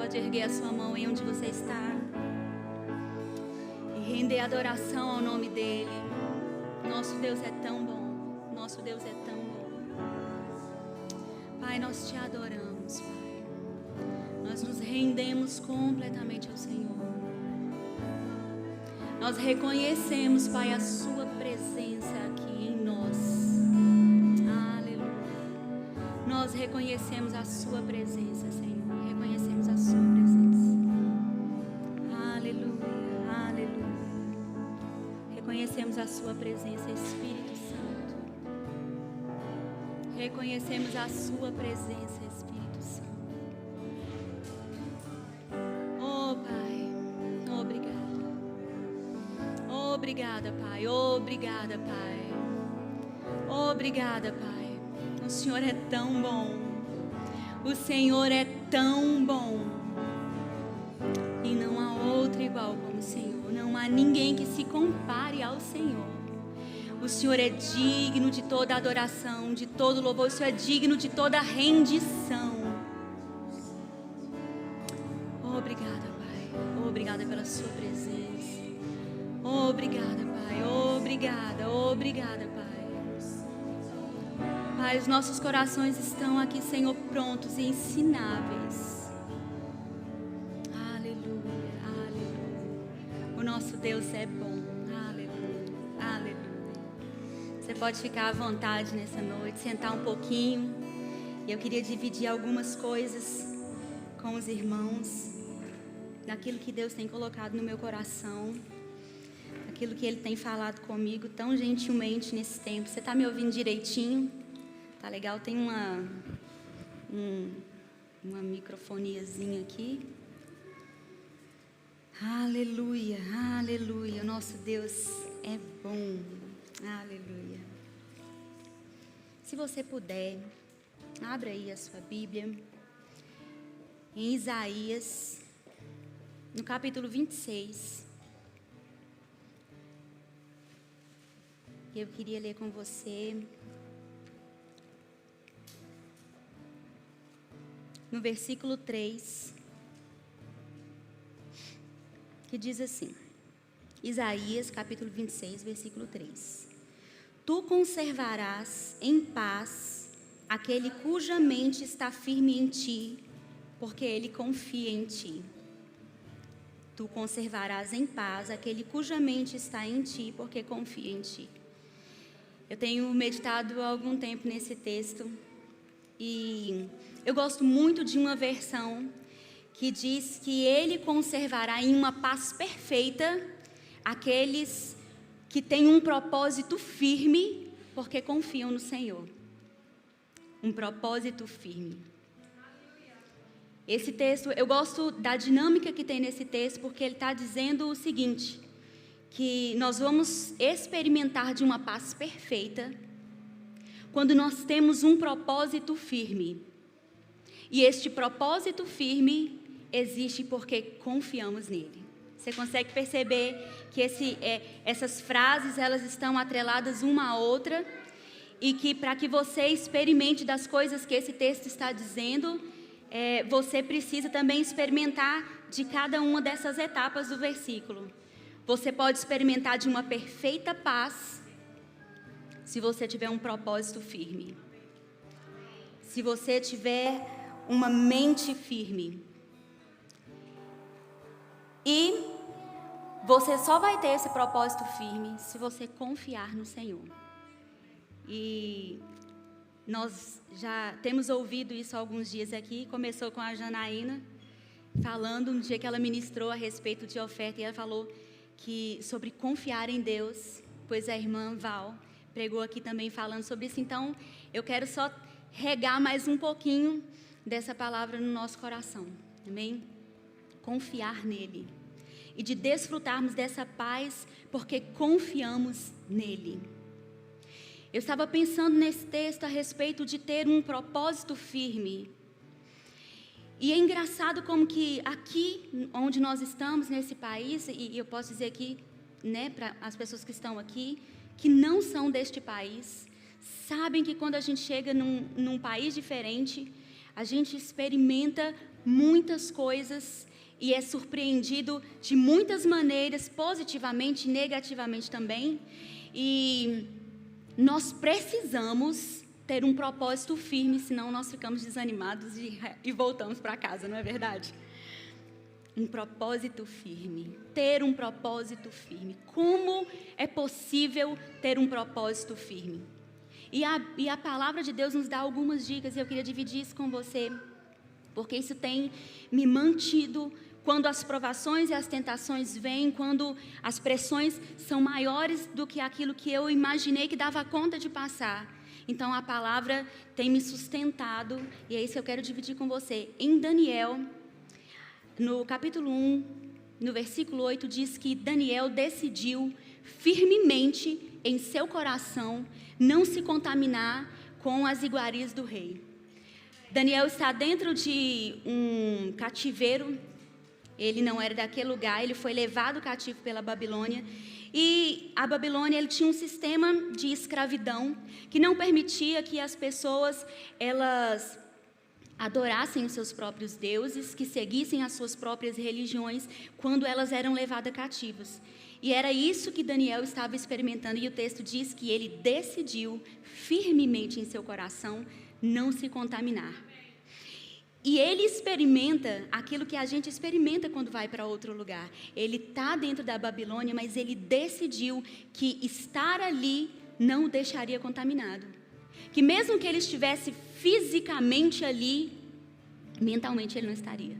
pode erguer a sua mão em onde você está e render adoração ao nome dEle. Nosso Deus é tão bom, nosso Deus é tão bom. Pai, nós te adoramos, Pai. Nós nos rendemos completamente ao Senhor. Nós reconhecemos, Pai, a sua presença aqui em nós. Aleluia. Nós reconhecemos a sua presença, Senhor. Reconhecemos a sua presença. Aleluia, aleluia. Reconhecemos a sua presença, Espírito Santo. Reconhecemos a sua presença, Espírito Santo. Oh, Pai, obrigada. Obrigada, Pai. Obrigada, Pai. Obrigada, Pai. O Senhor é tão bom. O Senhor é tão bom. E não há outro igual como o Senhor. Não há ninguém que se compare ao Senhor. O Senhor é digno de toda adoração, de todo louvor. O Senhor é digno de toda rendição. Obrigada, Pai. Obrigada pela sua presença. Obrigada, Pai. Obrigada, obrigada, Pai. Pai, os nossos corações estão aqui, Senhor, prontos e ensináveis. Aleluia, aleluia. O nosso Deus é bom. Aleluia, aleluia. Você pode ficar à vontade nessa noite, sentar um pouquinho. Eu queria dividir algumas coisas com os irmãos, daquilo que Deus tem colocado no meu coração. Aquilo que Ele tem falado comigo tão gentilmente nesse tempo. Você está me ouvindo direitinho? Tá legal? Tem uma microfoniazinha aqui. Aleluia, aleluia. Nosso Deus é bom. Aleluia. Se você puder, abra aí a sua Bíblia. Em Isaías, no capítulo 26. Eu queria ler com você no versículo 3, que diz assim, Isaías capítulo 26, versículo 3: Tu conservarás em paz aquele cuja mente está firme em ti, porque ele confia em ti. Tu conservarás em paz aquele cuja mente está em ti, porque confia em ti. Eu tenho meditado há algum tempo nesse texto e eu gosto muito de uma versão que diz que Ele conservará em uma paz perfeita aqueles que têm um propósito firme porque confiam no Senhor. Um propósito firme. Esse texto, eu gosto da dinâmica que tem nesse texto porque ele está dizendo o seguinte, que nós vamos experimentar de uma paz perfeita quando nós temos um propósito firme. E este propósito firme existe porque confiamos nele. Você consegue perceber que essas frases elas estão atreladas uma à outra e que para que você experimente das coisas que esse texto está dizendo, você precisa também experimentar de cada uma dessas etapas do versículo. Você pode experimentar de uma perfeita paz se você tiver um propósito firme. Se você tiver uma mente firme. E você só vai ter esse propósito firme se você confiar no Senhor. E nós já temos ouvido isso há alguns dias aqui. Começou com a Janaína falando um dia que ela ministrou a respeito de oferta e ela falou que sobre confiar em Deus, pois a irmã Val pregou aqui também falando sobre isso. Então, eu quero só regar mais um pouquinho dessa palavra no nosso coração, amém? Confiar nele e de desfrutarmos dessa paz porque confiamos nele. Eu estava pensando nesse texto a respeito de ter um propósito firme. E é engraçado como que aqui, onde nós estamos, nesse país, e eu posso dizer aqui, né, para as pessoas que estão aqui, que não são deste país, sabem que quando a gente chega num país diferente, a gente experimenta muitas coisas e é surpreendido de muitas maneiras, positivamente e negativamente também. E nós precisamos ter um propósito firme, senão nós ficamos desanimados e voltamos para casa, não é verdade? Um propósito firme, ter um propósito firme. Como é possível ter um propósito firme? E a palavra de Deus nos dá algumas dicas e eu queria dividir isso com você, porque isso tem me mantido quando as provações e as tentações vêm, quando as pressões são maiores do que aquilo que eu imaginei que dava conta de passar. Então a palavra tem me sustentado e é isso que eu quero dividir com você. Em Daniel, no capítulo 1, no versículo 8, diz que Daniel decidiu firmemente em seu coração não se contaminar com as iguarias do rei. Daniel está dentro de um cativeiro, ele não era daquele lugar, ele foi levado cativo pela Babilônia. E a Babilônia, ele tinha um sistema de escravidão que não permitia que as pessoas, elas adorassem os seus próprios deuses, que seguissem as suas próprias religiões quando elas eram levadas cativas. E era isso que Daniel estava experimentando, e o texto diz que ele decidiu firmemente em seu coração não se contaminar. E ele experimenta aquilo que a gente experimenta quando vai para outro lugar. Ele está dentro da Babilônia, mas ele decidiu que estar ali não o deixaria contaminado. Que mesmo que ele estivesse fisicamente ali, mentalmente ele não estaria.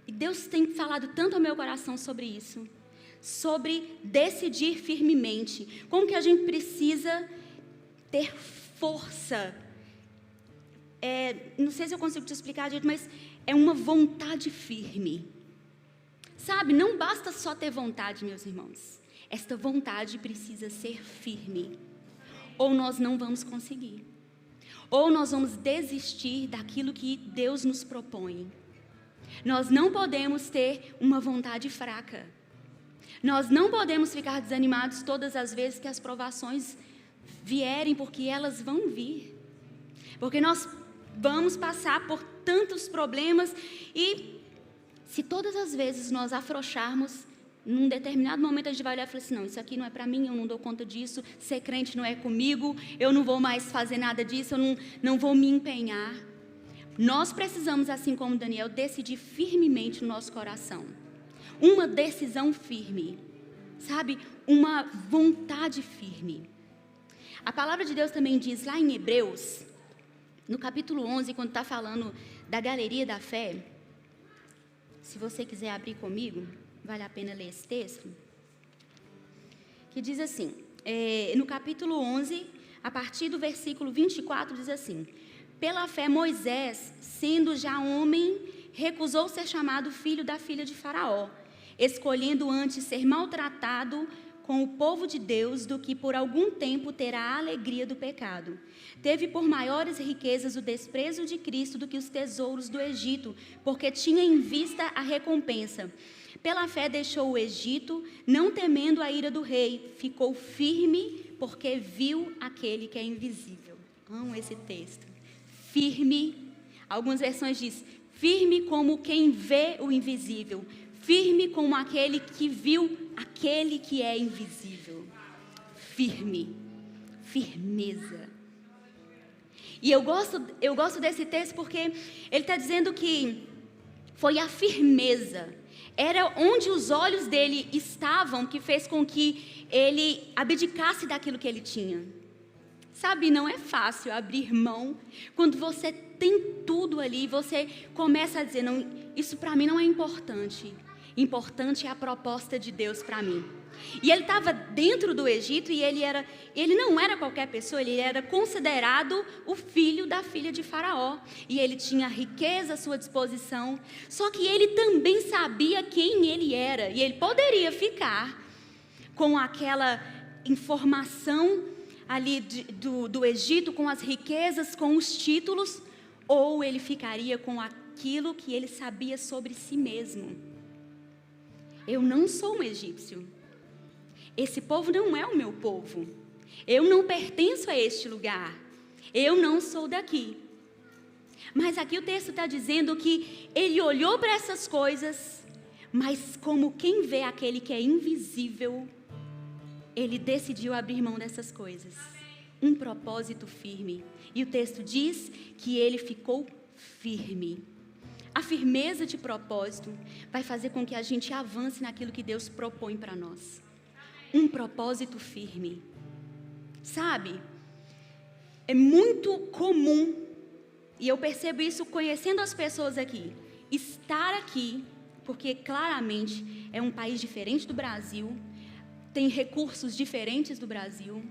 E Deus tem falado tanto ao meu coração sobre isso, sobre decidir firmemente, como que a gente precisa ter força. Não sei se eu consigo te explicar, gente, mas é uma vontade firme. Sabe, não basta só ter vontade, meus irmãos. Esta vontade precisa ser firme. Ou nós não vamos conseguir. Ou nós vamos desistir daquilo que Deus nos propõe. Nós não podemos ter uma vontade fraca. Nós não podemos ficar desanimados todas as vezes que as provações vierem, porque elas vão vir. Porque nós vamos passar por tantos problemas e se todas as vezes nós afrouxarmos, num determinado momento a gente vai olhar e falar assim, não, isso aqui não é para mim, eu não dou conta disso, ser crente não é comigo, eu não vou mais fazer nada disso, eu não vou me empenhar. Nós precisamos, assim como Daniel, decidir firmemente no nosso coração. Uma decisão firme, sabe? Uma vontade firme. A palavra de Deus também diz lá em Hebreus, no capítulo 11, quando está falando da galeria da fé, se você quiser abrir comigo, vale a pena ler esse texto, que diz assim, no capítulo 11, a partir do versículo 24, diz assim, pela fé Moisés, sendo já homem, recusou ser chamado filho da filha de Faraó, escolhendo antes ser maltratado com o povo de Deus do que por algum tempo ter a alegria do pecado. Teve por maiores riquezas o desprezo de Cristo do que os tesouros do Egito, porque tinha em vista a recompensa. Pela fé deixou o Egito, não temendo a ira do rei, ficou firme porque viu aquele que é invisível. Amo esse texto. Firme, algumas versões diz, firme como quem vê o invisível, firme como aquele que viu aquele que é invisível. Firme, firmeza. E eu gosto desse texto porque ele está dizendo que foi a firmeza, era onde os olhos dele estavam que fez com que ele abdicasse daquilo que ele tinha. Sabe, não é fácil abrir mão quando você tem tudo ali, você começa a dizer, não, isso para mim não é importante. Importante é a proposta de Deus para mim. E ele estava dentro do Egito e ele não era qualquer pessoa, ele era considerado o filho da filha de Faraó. E ele tinha riqueza à sua disposição, só que ele também sabia quem ele era. E ele poderia ficar com aquela informação ali do Egito, com as riquezas, com os títulos, ou ele ficaria com aquilo que ele sabia sobre si mesmo. Eu não sou um egípcio. Esse povo não é o meu povo. Eu não pertenço a este lugar. Eu não sou daqui. Mas aqui o texto está dizendo que ele olhou para essas coisas, mas como quem vê aquele que é invisível, ele decidiu abrir mão dessas coisas. Um propósito firme. E o texto diz que ele ficou firme. A firmeza de propósito vai fazer com que a gente avance naquilo que Deus propõe para nós. Um propósito firme. Sabe? É muito comum, e eu percebo isso conhecendo as pessoas aqui, estar aqui, porque claramente é um país diferente do Brasil, tem recursos diferentes do Brasil,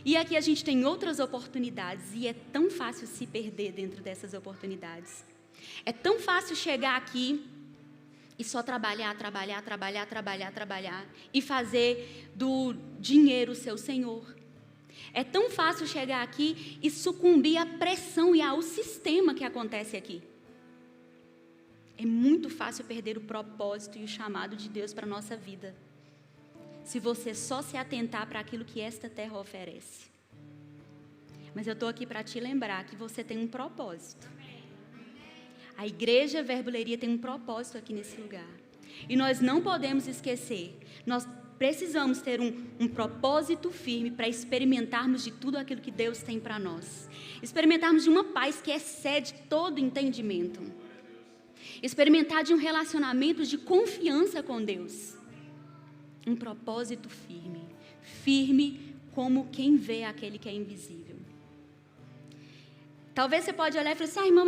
e aqui a gente tem outras oportunidades, e é tão fácil se perder dentro dessas oportunidades. É tão fácil chegar aqui e só trabalhar, e fazer do dinheiro o seu senhor. É tão fácil chegar aqui e sucumbir à pressão e ao sistema que acontece aqui. É muito fácil perder o propósito e o chamado de Deus para a nossa vida, se você só se atentar para aquilo que esta terra oferece. Mas eu estou aqui para te lembrar que você tem um propósito. A Igreja Verbo Leiria tem um propósito aqui nesse lugar. E nós não podemos esquecer, nós precisamos ter um propósito firme para experimentarmos de tudo aquilo que Deus tem para nós. Experimentarmos de uma paz que excede todo entendimento. Experimentar de um relacionamento de confiança com Deus. Um propósito firme. Firme como quem vê aquele que é invisível. Talvez você pode olhar e falar assim, irmão,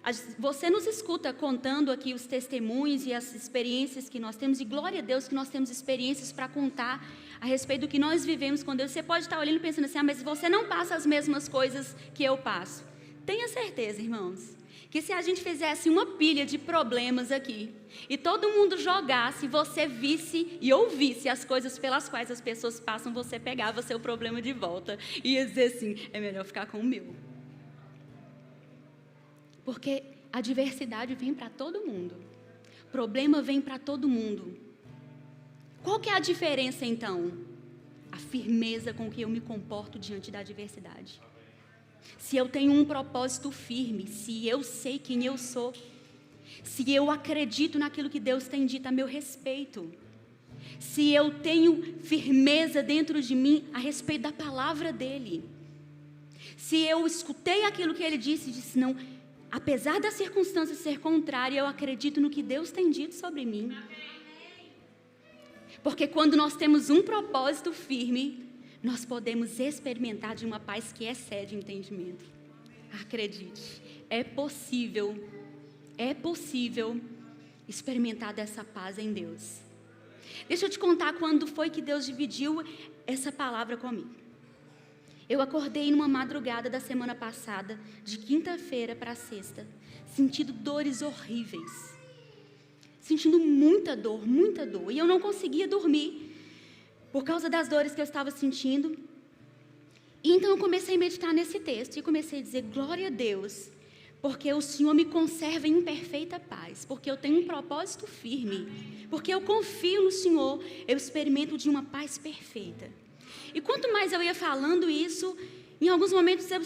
mas você nos escuta contando aqui os testemunhos e as experiências que nós temos, e glória a Deus que nós temos experiências para contar a respeito do que nós vivemos com Deus. Você pode estar olhando e pensando assim, mas você não passa as mesmas coisas que eu passo. Tenha certeza, irmãos, que se a gente fizesse uma pilha de problemas aqui, e todo mundo jogasse, você visse e ouvisse as coisas pelas quais as pessoas passam, você pegava seu problema de volta e ia dizer assim, é melhor ficar com o meu. Porque a diversidade vem para todo mundo. Problema vem para todo mundo. Qual que é a diferença, então? A firmeza com que eu me comporto diante da diversidade. Se eu tenho um propósito firme, se eu sei quem eu sou, se eu acredito naquilo que Deus tem dito a meu respeito, se eu tenho firmeza dentro de mim a respeito da palavra dEle, se eu escutei aquilo que Ele disse e disse, não, apesar das circunstâncias ser contrárias, eu acredito no que Deus tem dito sobre mim. Porque quando nós temos um propósito firme, nós podemos experimentar de uma paz que excede o entendimento. Acredite, é possível experimentar dessa paz em Deus. Deixa eu te contar quando foi que Deus dividiu essa palavra comigo. Eu acordei numa madrugada da semana passada, de quinta-feira para sexta, sentindo dores horríveis. Sentindo muita dor. E eu não conseguia dormir por causa das dores que eu estava sentindo. E então eu comecei a meditar nesse texto e comecei a dizer, glória a Deus, porque o Senhor me conserva em perfeita paz, porque eu tenho um propósito firme, porque eu confio no Senhor, eu experimento de uma paz perfeita. E quanto mais eu ia falando isso, em alguns momentos eu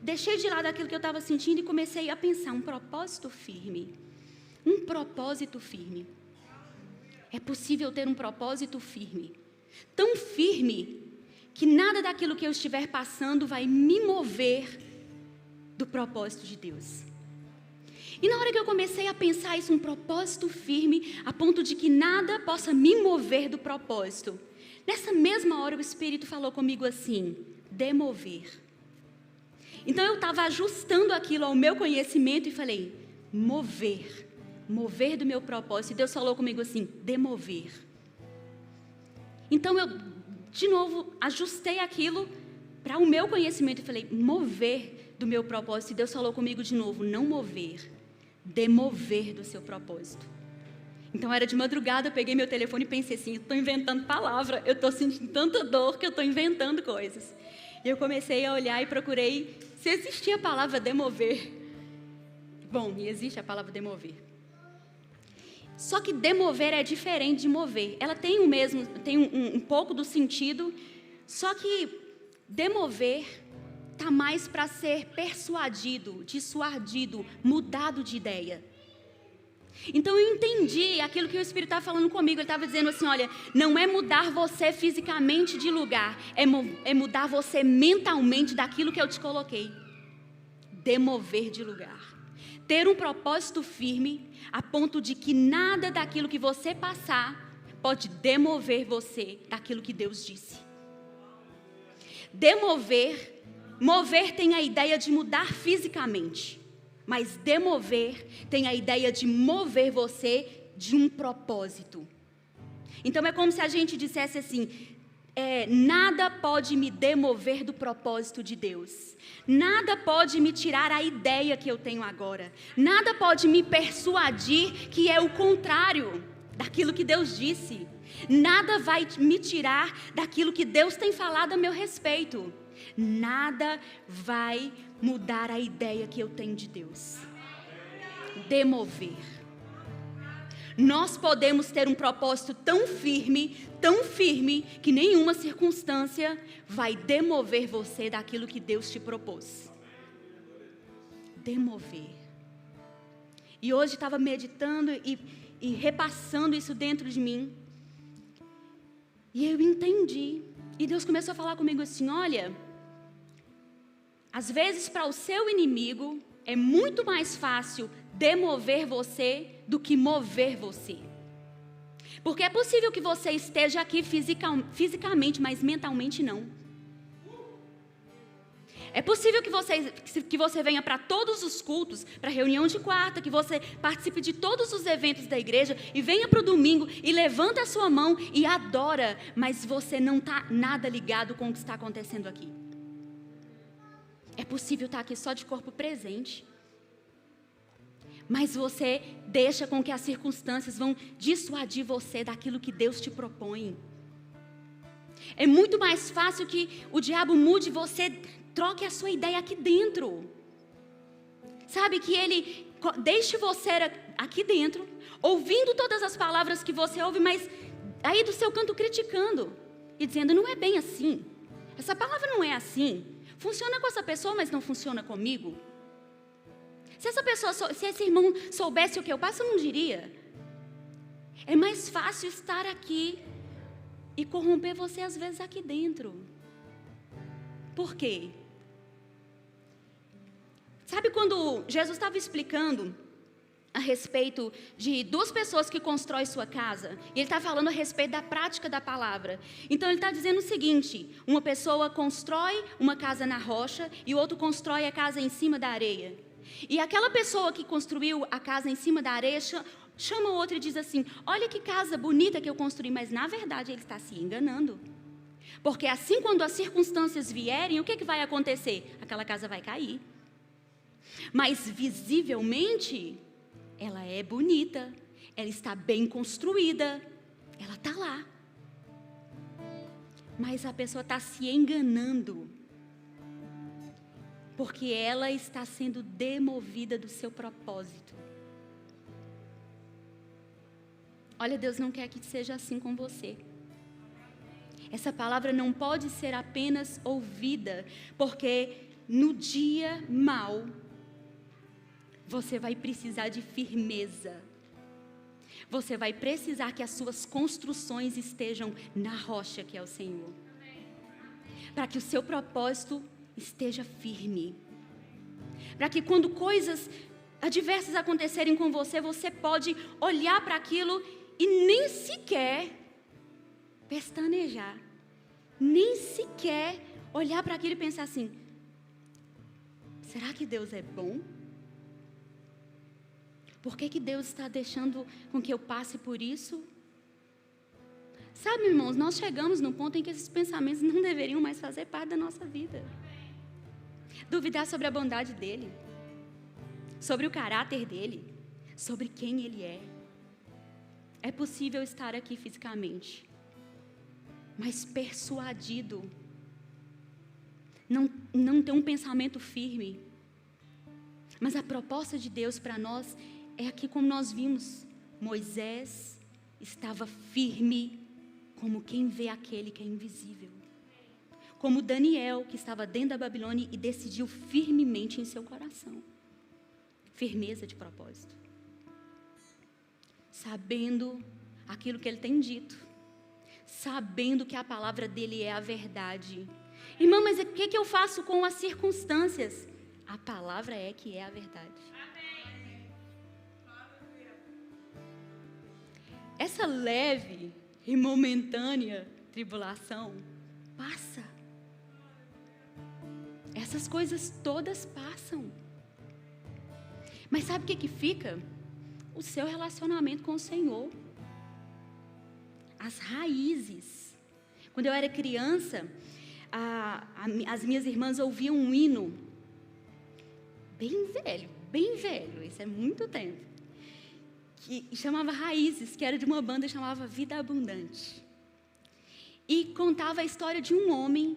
deixei de lado aquilo que eu estava sentindo e comecei a pensar, um propósito firme. Um propósito firme. É possível ter um propósito firme. Tão firme que nada daquilo que eu estiver passando vai me mover do propósito de Deus. E na hora que eu comecei a pensar isso, um propósito firme, a ponto de que nada possa me mover do propósito, nessa mesma hora o Espírito falou comigo assim, demover. Então eu estava ajustando aquilo ao meu conhecimento e falei, mover do meu propósito. E Deus falou comigo assim, demover. Então eu, de novo, ajustei aquilo para o meu conhecimento e falei, mover do meu propósito. E Deus falou comigo de novo, não mover, demover do seu propósito. Então era de madrugada, eu peguei meu telefone e pensei assim, eu estou inventando palavra, eu estou sentindo tanta dor que eu estou inventando coisas. E eu comecei a olhar e procurei se existia a palavra demover. Bom, e existe a palavra demover. Só que demover é diferente de mover. Ela tem um pouco do sentido, só que demover está mais para ser persuadido, dissuadido, mudado de ideia. Então eu entendi aquilo que o Espírito estava falando comigo. Ele estava dizendo assim, olha, não é mudar você fisicamente de lugar, é mudar você mentalmente daquilo que eu te coloquei. Demover de lugar. Ter um propósito firme, a ponto de que nada daquilo que você passar pode demover você daquilo que Deus disse. Mover tem a ideia de mudar fisicamente, mas demover tem a ideia de mover você de um propósito. Então é como se a gente dissesse assim, nada pode me demover do propósito de Deus. Nada pode me tirar a ideia que eu tenho agora. Nada pode me persuadir que é o contrário daquilo que Deus disse. Nada vai me tirar daquilo que Deus tem falado a meu respeito. Nada vai mudar a ideia que eu tenho de Deus. Demover. Nós podemos ter um propósito tão firme, que nenhuma circunstância vai demover você daquilo que Deus te propôs. Demover. E hoje estava meditando e repassando isso dentro de mim. E eu entendi. E Deus começou a falar comigo assim, olha, às vezes para o seu inimigo é muito mais fácil demover você do que mover você. Porque é possível que você esteja aqui fisicamente, mas mentalmente não. É possível que você venha para todos os cultos, para a reunião de quarta, que você participe de todos os eventos da igreja e venha para o domingo e levanta a sua mão e adora, mas você não está nada ligado com o que está acontecendo aqui. É possível estar aqui só de corpo presente, mas você deixa com que as circunstâncias vão dissuadir você daquilo que Deus te propõe. É muito mais fácil que o diabo mude você, troque a sua ideia aqui dentro. Sabe, que ele deixe você aqui dentro, ouvindo todas as palavras que você ouve, mas aí do seu canto criticando e dizendo, não é bem assim, essa palavra não é assim, funciona com essa pessoa, mas não funciona comigo. Se esse irmão soubesse o que eu passo, eu não diria. É mais fácil estar aqui e corromper você às vezes aqui dentro. Por quê? Sabe quando Jesus estava explicando a respeito de duas pessoas que constroem sua casa, e ele está falando a respeito da prática da palavra. Então ele está dizendo o seguinte, uma pessoa constrói uma casa na rocha e o outro constrói a casa em cima da areia. E aquela pessoa que construiu a casa em cima da areia chama o outro e diz assim, olha que casa bonita que eu construí, mas na verdade ele está se enganando. Porque assim quando as circunstâncias vierem, o que vai acontecer? Aquela casa vai cair. Mas visivelmente, ela é bonita, ela está bem construída, ela está lá. Mas a pessoa está se enganando, porque ela está sendo demovida do seu propósito. Olha, Deus não quer que seja assim com você. Essa palavra não pode ser apenas ouvida, porque no dia mau, você vai precisar de firmeza. Você vai precisar que as suas construções estejam na rocha que é o Senhor. Para que o seu propósito esteja firme. Para que quando coisas adversas acontecerem com você, você pode olhar para aquilo e nem sequer pestanejar. Nem sequer olhar para aquilo e pensar assim, será que Deus é bom? Por que Deus está deixando com que eu passe por isso? Sabe, irmãos, nós chegamos num ponto em que esses pensamentos não deveriam mais fazer parte da nossa vida. Duvidar sobre a bondade dEle, sobre o caráter dEle, sobre quem Ele é. É possível estar aqui fisicamente, mas persuadido, não ter um pensamento firme. Mas a proposta de Deus para nós é aqui como nós vimos. Moisés estava firme como quem vê aquele que é invisível. como Daniel, que estava dentro da Babilônia e decidiu firmemente em seu coração. Firmeza de propósito. Sabendo aquilo que ele tem dito. Sabendo que a palavra dele é a verdade. Irmão, mas o que eu faço com as circunstâncias? A palavra é que é a verdade. Essa leve e momentânea tribulação passa. Essas coisas todas passam. Mas sabe o que fica? O seu relacionamento com o Senhor. As raízes. Quando eu era criança, as minhas irmãs ouviam um hino bem velho, isso é muito tempo, que chamava Raízes, que era de uma banda que chamava Vida Abundante. E contava a história de um homem,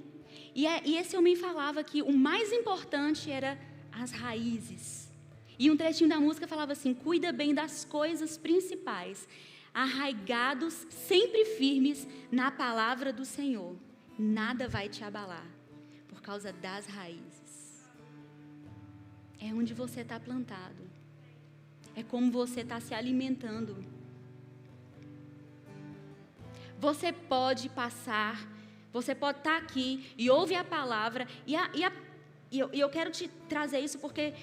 e esse homem falava que o mais importante era as raízes. E um trechinho da música falava assim: cuida bem das coisas principais, arraigados, sempre firmes na palavra do Senhor. Nada vai te abalar, por causa das raízes. É onde você está plantado. É como você está se alimentando. Você pode passar, você pode estar aqui e ouvir a palavra, e eu quero te trazer isso porque,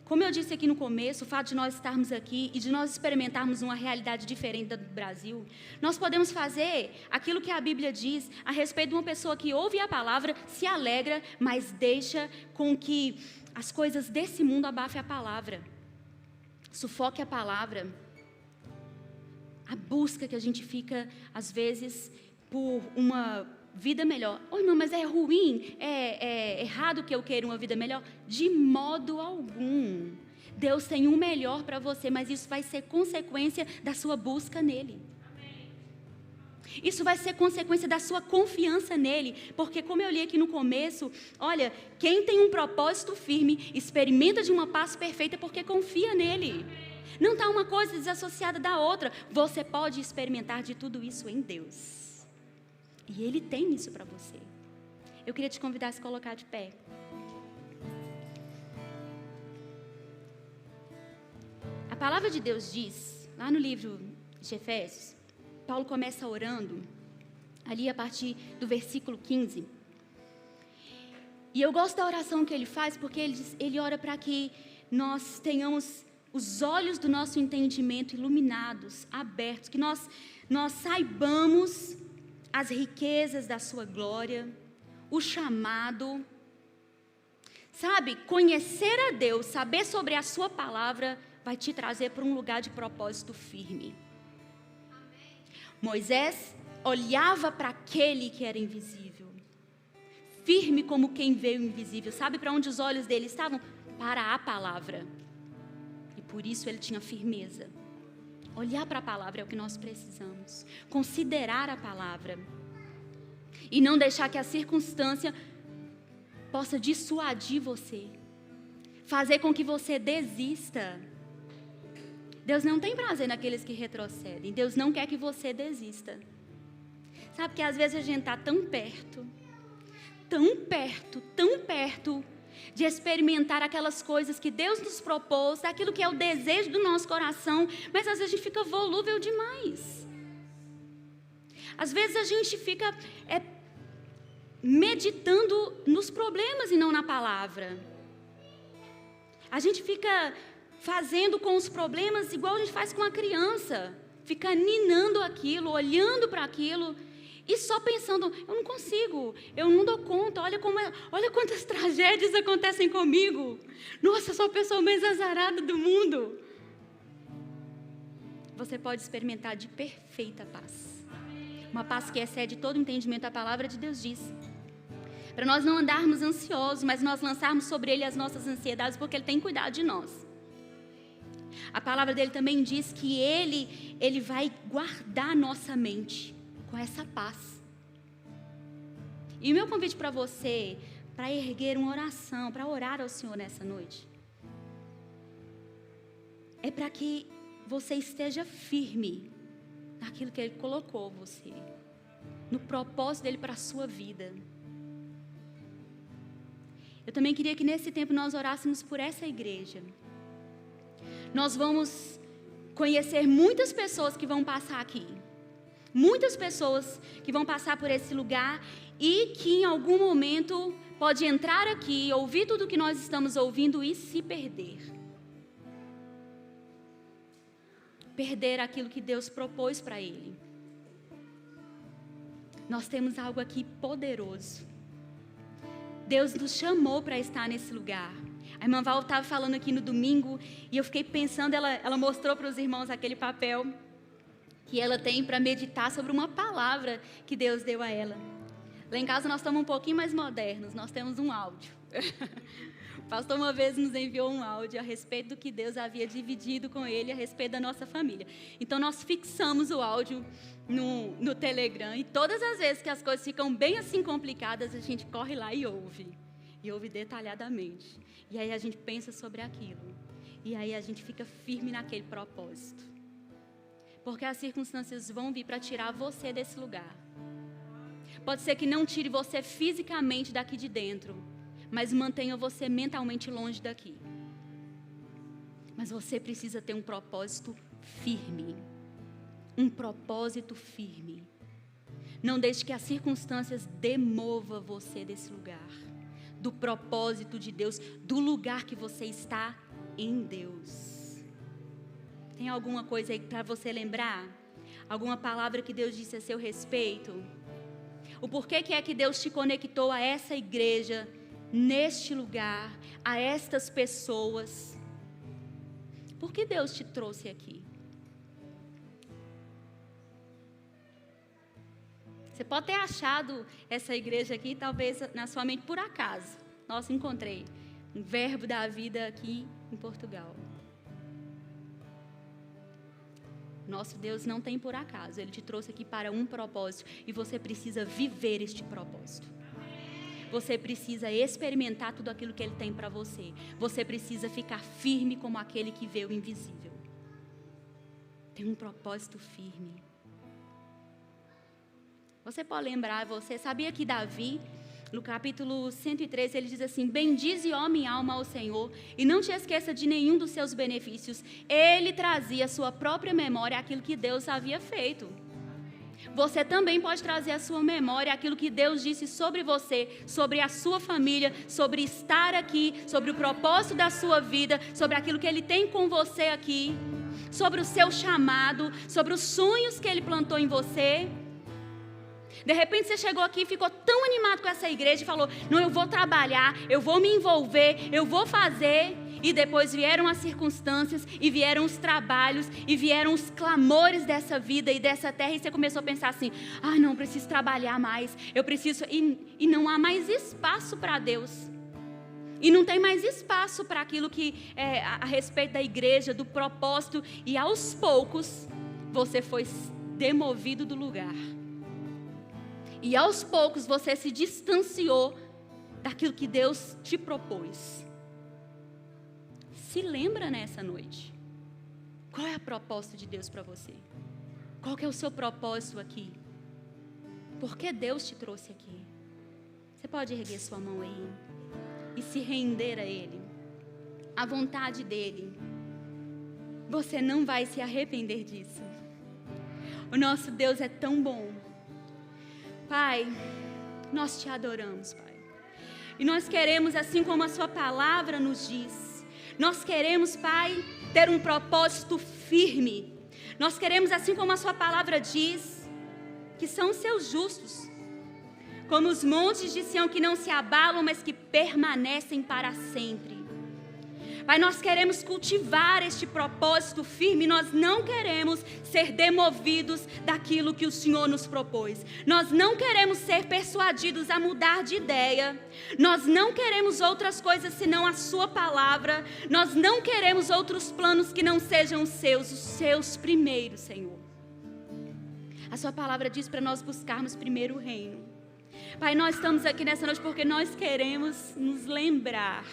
como eu disse aqui no começo, o fato de nós estarmos aqui e de nós experimentarmos uma realidade diferente da do Brasil, nós podemos fazer aquilo que a Bíblia diz a respeito de uma pessoa que ouve a palavra, se alegra, mas deixa com que as coisas desse mundo abafem a palavra, sufoque a palavra. A busca que a gente fica, às vezes, por uma vida melhor. Oh, irmão, mas é ruim, é errado que eu queira uma vida melhor? De modo algum. Deus tem um melhor para você, mas isso vai ser consequência da sua busca nele. Isso vai ser consequência da sua confiança nele, porque como eu li aqui no começo, olha, quem tem um propósito firme, experimenta de uma paz perfeita porque confia nele. Não está uma coisa desassociada da outra. Você pode experimentar de tudo isso em Deus. E Ele tem isso para você. Eu queria te convidar a se colocar de pé. A palavra de Deus diz, lá no livro de Efésios, Paulo começa orando, ali a partir do versículo 15. E eu gosto da oração que ele faz, porque ele ora para que nós tenhamos os olhos do nosso entendimento iluminados, abertos, que nós saibamos as riquezas da sua glória, o chamado. Sabe, conhecer a Deus, saber sobre a sua palavra, vai te trazer para um lugar de propósito firme. Moisés olhava para aquele que era invisível, firme como quem vê o invisível. Sabe para onde os olhos dele estavam? Para a palavra. E por isso ele tinha firmeza. Olhar para a palavra é o que nós precisamos. Considerar a palavra. E não deixar que a circunstância possa dissuadir você. Fazer com que você desista. Deus não tem prazer naqueles que retrocedem. Deus não quer que você desista. Sabe que às vezes a gente está tão perto de experimentar aquelas coisas que Deus nos propôs, daquilo que é o desejo do nosso coração, mas às vezes a gente fica volúvel demais. Às vezes a gente fica meditando nos problemas e não na palavra. A gente fica fazendo com os problemas igual a gente faz com a criança. Fica ninando aquilo, olhando para aquilo e só pensando, eu não consigo, eu não dou conta, olha quantas tragédias acontecem comigo. Nossa, eu sou a pessoa mais azarada do mundo. Você pode experimentar de perfeita paz. Uma paz que excede todo o entendimento. A palavra de Deus diz. Para nós não andarmos ansiosos, mas nós lançarmos sobre Ele as nossas ansiedades, porque Ele tem cuidado de nós. A palavra dele também diz que Ele vai guardar nossa mente com essa paz. E o meu convite para você, para erguer uma oração, para orar ao Senhor nessa noite, é para que você esteja firme naquilo que Ele colocou você, no propósito dele para a sua vida. Eu também queria que nesse tempo nós orássemos por essa igreja. Nós vamos conhecer muitas pessoas que vão passar aqui. Muitas pessoas que vão passar por esse lugar e que em algum momento pode entrar aqui, ouvir tudo que nós estamos ouvindo e se perder. Perder aquilo que Deus propôs para ele. Nós temos algo aqui poderoso. Deus nos chamou para estar nesse lugar. A irmã Val estava falando aqui no domingo e eu fiquei pensando, ela mostrou para os irmãos aquele papel que ela tem para meditar sobre uma palavra que Deus deu a ela. Lá em casa nós estamos um pouquinho mais modernos, nós temos um áudio. O pastor uma vez nos enviou um áudio a respeito do que Deus havia dividido com ele a respeito da nossa família. Então nós fixamos o áudio no Telegram e todas as vezes que as coisas ficam bem assim complicadas, a gente corre lá e ouve detalhadamente. E aí a gente pensa sobre aquilo. E aí a gente fica firme naquele propósito. Porque as circunstâncias vão vir para tirar você desse lugar. Pode ser que não tire você fisicamente daqui de dentro, mas mantenha você mentalmente longe daqui. Mas você precisa ter um propósito firme. Um propósito firme. Não deixe que as circunstâncias demovam você desse lugar. Do propósito de Deus, do lugar que você está em Deus. Tem alguma coisa aí para você lembrar? Alguma palavra que Deus disse a seu respeito? O porquê que é que Deus te conectou a essa igreja, neste lugar, a estas pessoas? Por que Deus te trouxe aqui? Você pode ter achado essa igreja aqui, talvez na sua mente, por acaso. Nossa, encontrei um verbo da vida aqui em Portugal. Nosso Deus não tem por acaso. Ele te trouxe aqui para um propósito. E você precisa viver este propósito. Você precisa experimentar tudo aquilo que Ele tem para você. Você precisa ficar firme como aquele que vê o invisível. Tem um propósito firme. Você pode lembrar, você sabia que Davi, no capítulo 103, ele diz assim: bendize, ó minha alma, ao Senhor, e não te esqueça de nenhum dos seus benefícios. Ele trazia à sua própria memória aquilo que Deus havia feito. Você também pode trazer à sua memória aquilo que Deus disse sobre você, sobre a sua família, sobre estar aqui, sobre o propósito da sua vida, sobre aquilo que Ele tem com você aqui, sobre o seu chamado, sobre os sonhos que Ele plantou em você. De repente você chegou aqui e ficou tão animado com essa igreja e falou: não, eu vou trabalhar, eu vou me envolver, eu vou fazer. E depois vieram as circunstâncias, e vieram os trabalhos, e vieram os clamores dessa vida e dessa terra. E você começou a pensar assim: ah, não, eu preciso trabalhar mais, eu preciso... E não há mais espaço para Deus. E não tem mais espaço para aquilo que é a respeito da igreja, do propósito. E aos poucos, você foi demovido do lugar. E aos poucos você se distanciou daquilo que Deus te propôs. Se lembra nessa noite. Qual é o propósito de Deus para você? Qual que é o seu propósito aqui? Por que Deus te trouxe aqui? Você pode erguer sua mão aí e se render a Ele, à vontade dEle. Você não vai se arrepender disso. O nosso Deus é tão bom. Pai, nós te adoramos, Pai. E nós queremos, assim como a sua palavra nos diz, nós queremos, Pai, ter um propósito firme. Nós queremos, assim como a sua palavra diz, que são os seus justos, como os montes de Sião que não se abalam, mas que permanecem para sempre. Pai, nós queremos cultivar este propósito firme. Nós não queremos ser demovidos daquilo que o Senhor nos propôs. Nós não queremos ser persuadidos a mudar de ideia. Nós não queremos outras coisas senão a sua palavra. Nós não queremos outros planos que não sejam os seus primeiros, Senhor. A sua palavra diz para nós buscarmos primeiro o reino. Pai, nós estamos aqui nessa noite porque nós queremos nos lembrar.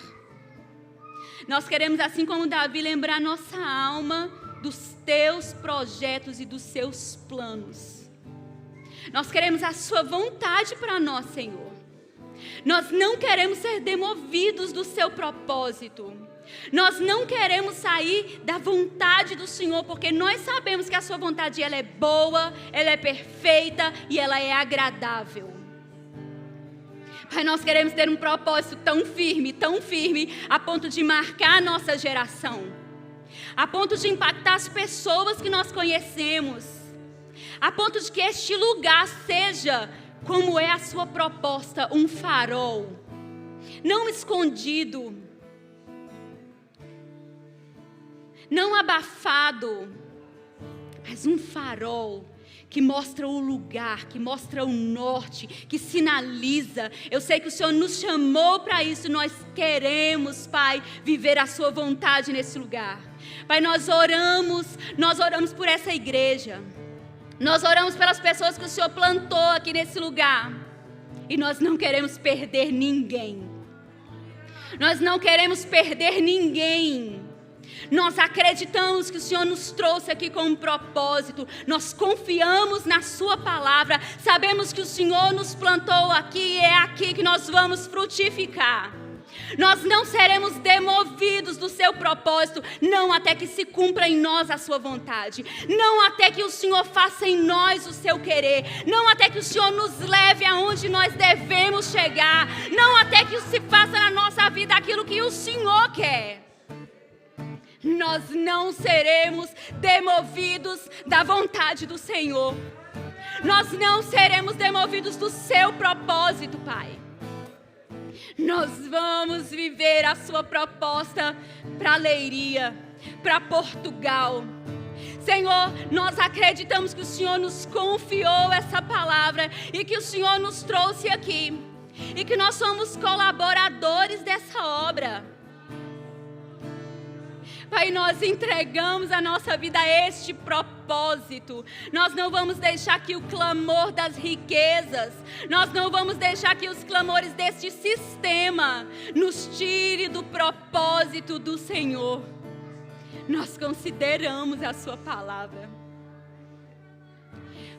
Nós queremos, assim como Davi, lembrar nossa alma dos teus projetos e dos seus planos. Nós queremos a sua vontade para nós, Senhor. Nós não queremos ser demovidos do seu propósito. Nós não queremos sair da vontade do Senhor, porque nós sabemos que a sua vontade ela é boa, ela é perfeita e ela é agradável. Pai, nós queremos ter um propósito tão firme, a ponto de marcar a nossa geração, a ponto de impactar as pessoas que nós conhecemos, a ponto de que este lugar seja, como é a sua proposta, um farol, não escondido, não abafado, mas um farol que mostra o lugar, que mostra o norte, que sinaliza. Eu sei que o Senhor nos chamou para isso, nós queremos, Pai, viver a sua vontade nesse lugar. Pai, nós oramos por essa igreja, nós oramos pelas pessoas que o Senhor plantou aqui nesse lugar, e nós não queremos perder ninguém, nós não queremos perder ninguém. Nós acreditamos que o Senhor nos trouxe aqui com um propósito. Nós confiamos na sua palavra. Sabemos que o Senhor nos plantou aqui e é aqui que nós vamos frutificar. Nós não seremos demovidos do seu propósito, não até que se cumpra em nós a sua vontade, não até que o Senhor faça em nós o seu querer, não até que o Senhor nos leve aonde nós devemos chegar, não até que se faça na nossa vida aquilo que o Senhor quer. Nós não seremos demovidos da vontade do Senhor. Nós não seremos demovidos do seu propósito, Pai. Nós vamos viver a sua proposta para Leiria, para Portugal. Senhor, nós acreditamos que o Senhor nos confiou essa palavra e que o Senhor nos trouxe aqui. E que nós somos colaboradores dessa obra. Pai, nós entregamos a nossa vida a este propósito. Nós não vamos deixar que o clamor das riquezas, nós não vamos deixar que os clamores deste sistema nos tire do propósito do Senhor. Nós consideramos a sua palavra.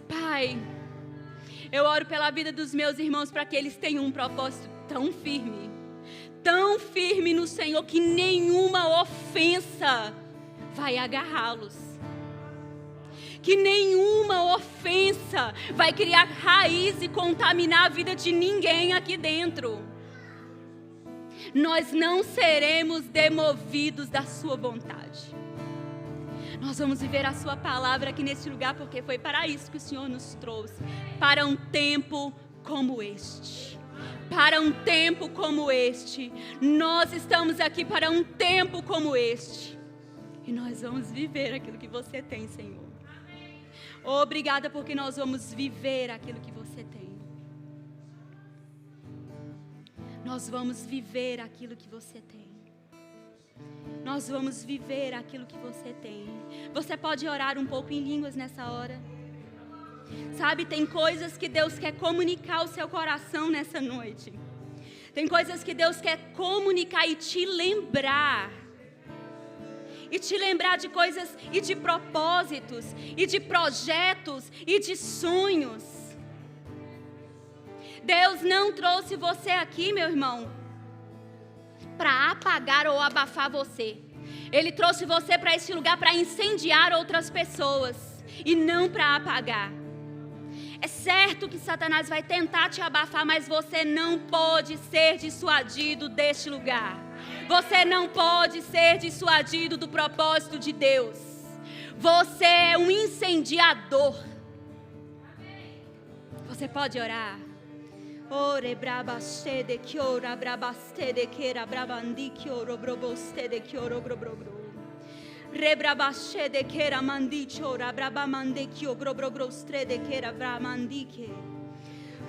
Pai, eu oro pela vida dos meus irmãos para que eles tenham um propósito tão firme no Senhor, que nenhuma ofensa vai agarrá-los, que nenhuma ofensa vai criar raiz e contaminar a vida de ninguém aqui dentro. Nós não seremos demovidos da sua vontade. Nós vamos viver a sua palavra aqui nesse lugar, porque foi para isso que o Senhor nos trouxe, para um tempo como este. Para um tempo como este. Nós estamos aqui para um tempo como este. E nós vamos viver aquilo que você tem, Senhor. Obrigada porque nós vamos viver aquilo que você tem. Nós vamos viver aquilo que você tem. Nós vamos viver aquilo que você tem. Você pode orar um pouco em línguas nessa hora? Sabe, tem coisas que Deus quer comunicar ao seu coração nessa noite. Tem coisas que Deus quer comunicar e te lembrar. E te lembrar de coisas e de propósitos, e de projetos, e de sonhos. Deus não trouxe você aqui, meu irmão, para apagar ou abafar você. Ele trouxe você para este lugar para incendiar outras pessoas, e não para apagar. É certo que Satanás vai tentar te abafar, mas você não pode ser dissuadido deste lugar. Você não pode ser dissuadido do propósito de Deus. Você é um incendiador. Você pode orar. Ore brabaste de que ora brabaste de que era brabandi que oro broboste de que oro brobrobro. Rebrabaste de que era mandicho rabrabamande que o grobrogrostre de que era bramandique.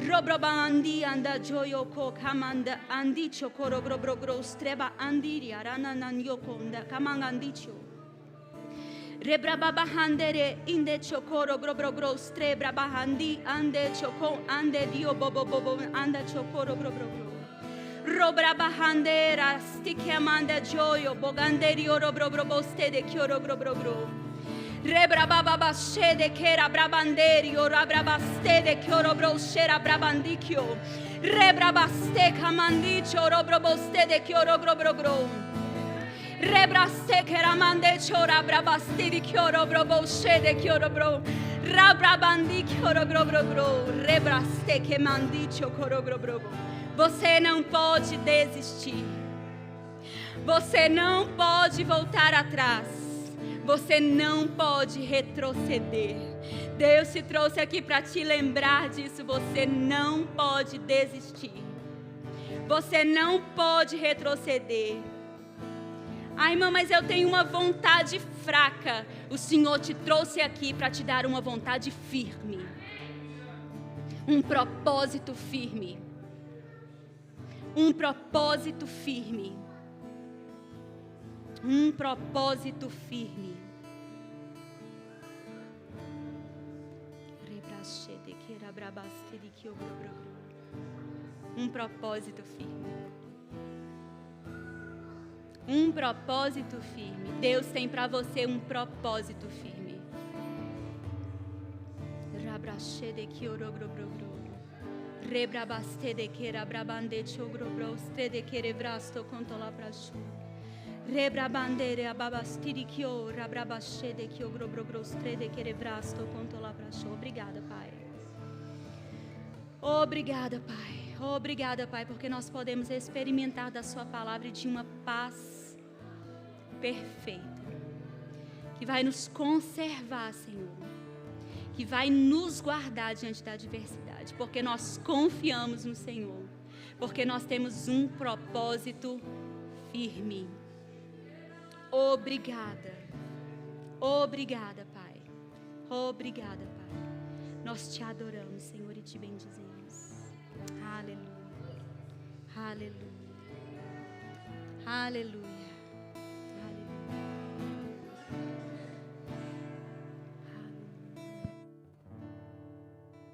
Robrobamandi anda joyo ko kamanda andicho koro grobrogrostre andiri arana nanyokonda kamangandicho. Rebrabahandere inde chokoro grobrogrostre brabahandi ande choko ande dio bobo bobo anda chokoro grobrogro. Robrabahandera stikiamanda joyo boganderi oro brobroboste de kioro grobrogro. Rebrabababashe de quera brabanderio, rabrabaste de que orobroshera brabandikio. Rebrabaste camandicho, robroboste de que orobrobro. Rebraste que ramande chora brabaste de que orobroboshe de que orobro. Rabrabandikio orobrobro. Rebraste que mandicho corobrobro. Você não pode desistir. Você não pode voltar atrás. Você não pode retroceder. Deus te trouxe aqui para te lembrar disso. Você não pode desistir. Você não pode retroceder. Ai, irmã, mas eu tenho uma vontade fraca. O Senhor te trouxe aqui para te dar uma vontade firme. Um propósito firme. Um propósito firme. Um propósito firme. Um propósito firme. Um propósito firme. Deus tem para você um propósito firme. Rebrabaste de que rabrabande chogrobroste de que revrasto contola prachu. Rebrabandere ababastirikio rabrabashe de que ogrobrogrostre de que revrasto contola prachu. Obrigada, Pai. Obrigada, Pai. Obrigada, Pai, porque nós podemos experimentar da Sua palavra de uma paz perfeita, que vai nos conservar, Senhor, que vai nos guardar diante da adversidade, porque nós confiamos no Senhor, porque nós temos um propósito firme. Obrigada. Obrigada, Pai. Obrigada, Pai. Nós te adoramos, Senhor, e te bendizemos. Aleluia. Aleluia. Aleluia.